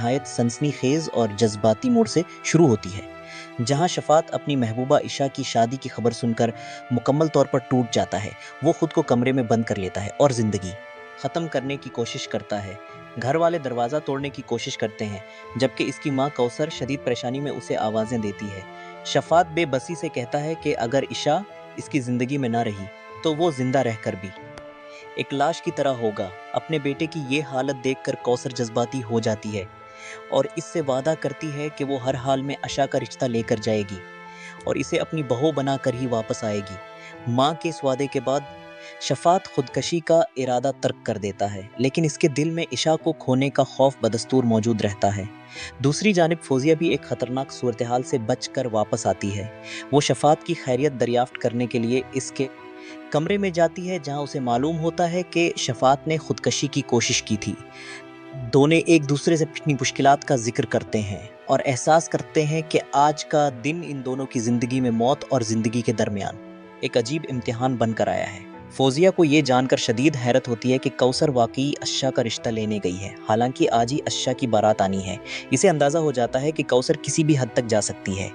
नहायत सनसनी खेज और जज्बाती मोड़ से शुरू होती है, जहां शफात अपनी महबूबा इशा की शादी की खबर सुनकर मुकम्मल तौर पर टूट जाता है। वो खुद को कमरे में बंद कर लेता है और ज़िंदगी ख़त्म करने की कोशिश करता है। घर वाले दरवाज़ा तोड़ने की कोशिश करते हैं, जबकि इसकी माँ कौसर शदीद परेशानी में उसे आवाज़ें देती है। शफात बेबसी से कहता है कि अगर इशा इसकी ज़िंदगी में ना रही तो वो ज़िंदा रहकर भी एक लाश की तरह होगा। अपने बेटे की ये हालत देखकर कौसर जज्बाती हो जाती है और इससे वादा करती है कि वो हर हाल में आशा का रिश्ता लेकर जाएगी और इसे अपनी बहू बनाकर ही वापस आएगी। माँ के इस वादे के बाद शफात खुदकशी का इरादा तर्क कर देता है, लेकिन इसके दिल में इशा को खोने का खौफ बदस्तूर मौजूद रहता है। दूसरी जानिब फौजिया भी एक खतरनाक सूरत हाल से बचकर वापस आती है। वो शफात की खैरियत दरियाफ्त करने के लिए इसके कमरे में जाती है, जहां उसे मालूम होता है कि शफात ने खुदकशी की कोशिश की थी। दोनों एक दूसरे से अपनी मुश्किलात का जिक्र करते हैं और एहसास करते हैं कि आज का दिन इन दोनों की ज़िंदगी में मौत और ज़िंदगी के दरमियान एक अजीब इम्तिहान बनकर आया है। फौजिया को ये जानकर शदीद हैरत होती है कि कौसर वाकई अशा का रिश्ता लेने गई है। हालांकि आज ही अशा की बारात आनी है। इसे अंदाज़ा हो जाता है कि कौसर किसी भी हद तक जा सकती है।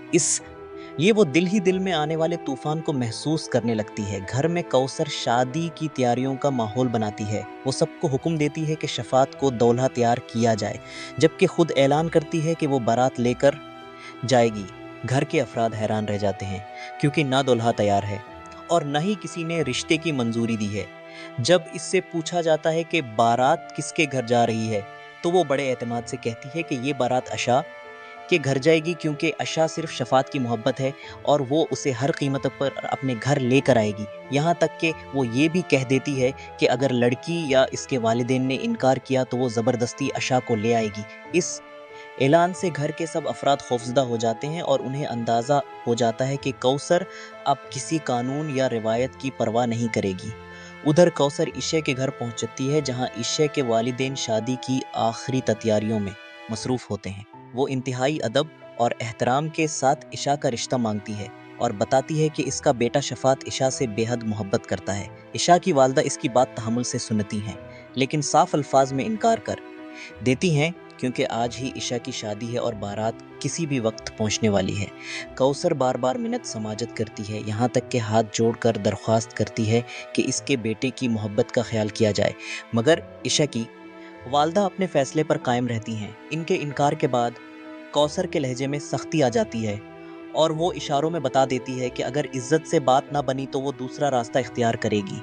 ये वो दिल ही दिल में आने वाले तूफान को महसूस करने लगती है। घर में कौसर शादी की तैयारियों का माहौल बनाती है। वो सबको हुक्म देती है कि शफात को दौल्हा तैयार किया जाए, जबकि खुद ऐलान करती है कि वो बारात लेकर जाएगी। घर के अफराद हैरान रह जाते हैं, क्योंकि ना दूल्हा तैयार है और न ही किसी ने रिश्ते की मंजूरी दी है। जब इससे पूछा जाता है कि बारात किसके घर जा रही है, तो वो बड़े एतमाद से कहती है कि ये बारात अशा के घर जाएगी, क्योंकि अशा सिर्फ शफात की मोहब्बत है और वो उसे हर कीमत पर अपने घर लेकर आएगी। यहाँ तक कि वो ये भी कह देती है कि अगर लड़की या इसके वालिदैन ने इनकार किया तो वो ज़बरदस्ती अशा को ले आएगी। इस ऐलान से घर के सब अफराद खौफजदा हो जाते हैं और उन्हें अंदाज़ा हो जाता है कि कौसर अब किसी कानून या रिवायत की परवाह नहीं करेगी। उधर कौसर इशे के घर पहुंचती है, जहां इशे के वालिदैन शादी की आखिरी तैयारियों में मसरूफ़ होते हैं। वो इंतहाई अदब और एहतराम के साथ इशा का रिश्ता मांगती है और बताती है कि इसका बेटा शफात इशा से बेहद मोहब्बत करता है। इशा की वालदा इसकी बात तहम्मुल से सुनती हैं, लेकिन साफ अल्फाज में इनकार कर देती हैं, क्योंकि आज ही इशा की शादी है और बारात किसी भी वक्त पहुंचने वाली है। कौसर बार बार मिन्नत समाजत करती है, यहाँ तक कि हाथ जोड़कर दरख्वास्त करती है कि इसके बेटे की मोहब्बत का ख्याल किया जाए, मगर इशा की वालदा अपने फैसले पर कायम रहती हैं। इनके इनकार के बाद कौसर के लहजे में सख्ती आ जाती है और वो इशारों में बता देती है कि अगर इज्जत से बात ना बनी तो वो दूसरा रास्ता इख्तियार करेगी।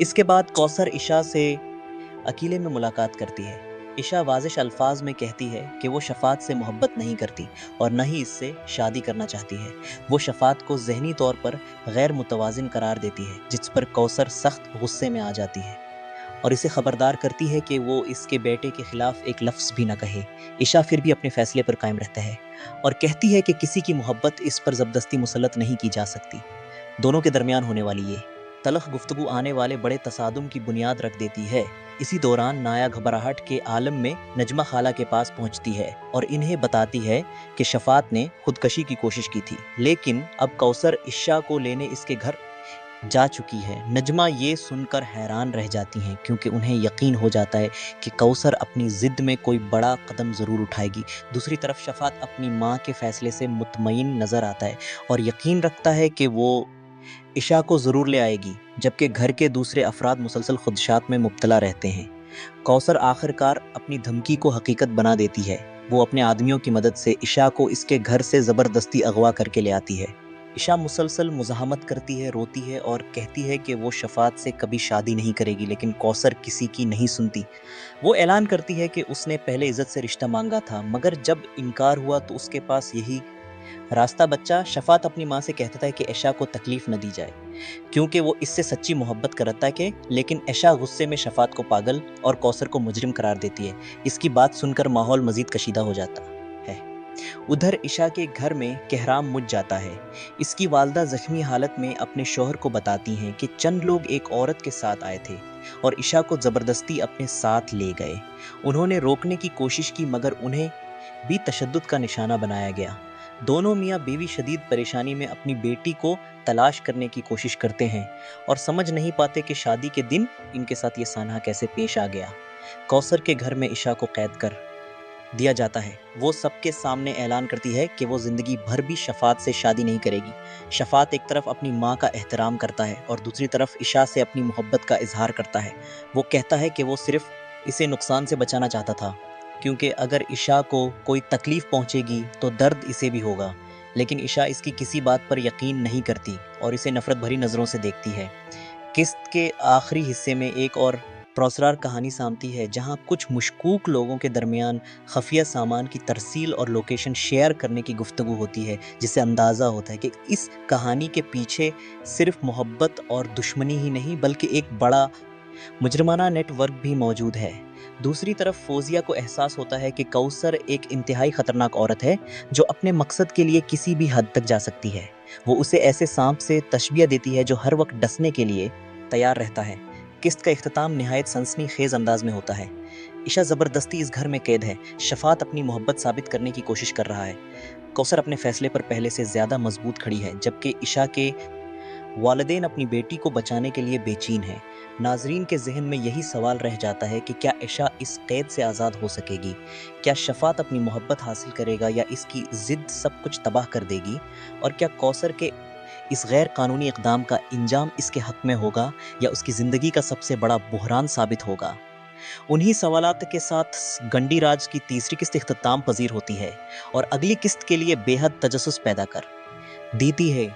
इसके बाद कौसर इशा से अकेले में मुलाकात करती है। इशा वाज़िह अल्फाज में कहती है कि वो शफात से मोहब्बत नहीं करती और न ही इससे शादी करना चाहती है। वो शफात को ज़हनी तौर पर गैर मुतवाज़िन करार देती है, जिस पर कौसर सख्त गुस्से में आ जाती है और इसे खबरदार करती है कि वो इसके बेटे के खिलाफ एक लफ्ज़ भी न कहे। इशा फिर भी अपने फैसले पर कायम रहता है और कहती है कि किसी की मोहब्बत इस पर ज़बरदस्ती मुसल्लत नहीं की जा सकती। दोनों के दरमियान होने वाली ये तलख गुफ्तगू आने वाले बड़े तसादुम की बुनियाद रख देती है। इसी दौरान नाया घबराहट के आलम में नजमा खाला के पास पहुंचती है और इन्हें बताती है कि शफात ने खुदकशी की कोशिश की थी, लेकिन अब कौसर इशा को लेने इसके घर जा चुकी है। नजमा ये सुनकर हैरान रह जाती हैं, क्योंकि उन्हें यकीन हो जाता है कि कौसर अपनी ज़िद में कोई बड़ा कदम ज़रूर उठाएगी। दूसरी तरफ शफात अपनी माँ के फ़ैसले से मुतमईन नज़र आता है और यकीन रखता है कि वो इशा को ज़रूर ले आएगी, जबकि घर के दूसरे अफराद मुसलसल खुदशात में मुब्तला रहते हैं। कौसर आखिरकार अपनी धमकी को हकीकत बना देती है। वो अपने आदमियों की मदद से इशा को इसके घर से ज़बरदस्ती अगवा करके ले आती है। इशा मुसलसल मुज़ाहमत करती है, रोती है और कहती है कि वो शफात से कभी शादी नहीं करेगी, लेकिन कौसर किसी की नहीं सुनती। वो ऐलान करती है कि उसने पहले इज़्ज़त से रिश्ता मांगा था, मगर जब इनकार हुआ तो उसके पास यही रास्ता बच्चा। शफात अपनी माँ से कहता है कि ऐशा को तकलीफ़ न दी जाए, क्योंकि वो इससे सच्ची मोहब्बत करता है, लेकिन ऐशा गुस्से में शफात को पागल और कौसर को मुजरिम करार देती है। इसकी बात सुनकर माहौल मज़ीद कशीदा हो जाता है। उधर इशा के घर में कहराम मुझ जाता है। इसकी वालदा ज़ख्मी हालत में अपने शौहर को बताती हैं कि चंद लोग एक औरत के साथ आए थे और इशा को ज़बरदस्ती अपने साथ ले गए। उन्होंने रोकने की कोशिश की, मगर उन्हें भी तशद्दुद का निशाना बनाया गया। दोनों मियाँ बीवी शदीद परेशानी में अपनी बेटी को तलाश करने की कोशिश करते हैं और समझ नहीं पाते कि शादी के दिन इनके साथ ये सानहा कैसे पेश आ गया। कौसर के घर में इशा को कैद कर دیا جاتا ہے، وہ سب کے سامنے اعلان کرتی ہے کہ وہ زندگی بھر بھی شفاعت سے شادی نہیں کرے گی۔ شفاعت ایک طرف اپنی ماں کا احترام کرتا ہے اور دوسری طرف عشاء سے اپنی محبت کا اظہار کرتا ہے۔ وہ کہتا ہے کہ وہ صرف اسے نقصان سے بچانا چاہتا تھا، کیونکہ اگر عشاء کو کوئی تکلیف پہنچے گی تو درد اسے بھی ہوگا، لیکن عشاء اس کی کسی بات پر یقین نہیں کرتی اور اسے نفرت بھری نظروں سے دیکھتی ہے۔ قسط کے آخری حصے میں ایک اور پراسرار کہانی سامتی ہے، جہاں کچھ مشکوک لوگوں کے درمیان خفیہ سامان کی ترسیل اور لوکیشن شیئر کرنے کی گفتگو ہوتی ہے، جس سے اندازہ ہوتا ہے کہ اس کہانی کے پیچھے صرف محبت اور دشمنی ہی نہیں بلکہ ایک بڑا مجرمانہ نیٹ ورک بھی موجود ہے۔ دوسری طرف فوزیہ کو احساس ہوتا ہے کہ کوثر ایک انتہائی خطرناک عورت ہے جو اپنے مقصد کے لیے کسی بھی حد تک جا سکتی ہے۔ وہ اسے ایسے سانپ سے تشبیہ دیتی ہے جو ہر وقت ڈسنے کے لیے تیار رہتا ہے۔ قسط کا اختتام نہایت سنسنی خیز انداز میں ہوتا ہے۔ عشاء زبردستی اس گھر میں قید ہے، شفاعت اپنی محبت ثابت کرنے کی کوشش کر رہا ہے، کوثر اپنے فیصلے پر پہلے سے زیادہ مضبوط کھڑی ہے، جبکہ عشاء کے والدین اپنی بیٹی کو بچانے کے لیے بے چین ہیں۔ ناظرین کے ذہن میں یہی سوال رہ جاتا ہے کہ کیا عشاء اس قید سے آزاد ہو سکے گی؟ کیا شفاعت اپنی محبت حاصل کرے گا یا اس کی ضد سب کچھ تباہ کر دے گی؟ اور کیا کوثر کے اس غیر قانونی اقدام کا انجام اس کے حق میں ہوگا یا اس کی زندگی کا سب سے بڑا بحران ثابت ہوگا؟ انہی سوالات کے ساتھ گنڈی راج کی تیسری قسط اختتام پذیر ہوتی ہے اور اگلی قسط کے لیے بے حد تجسس پیدا کر دیتی ہے۔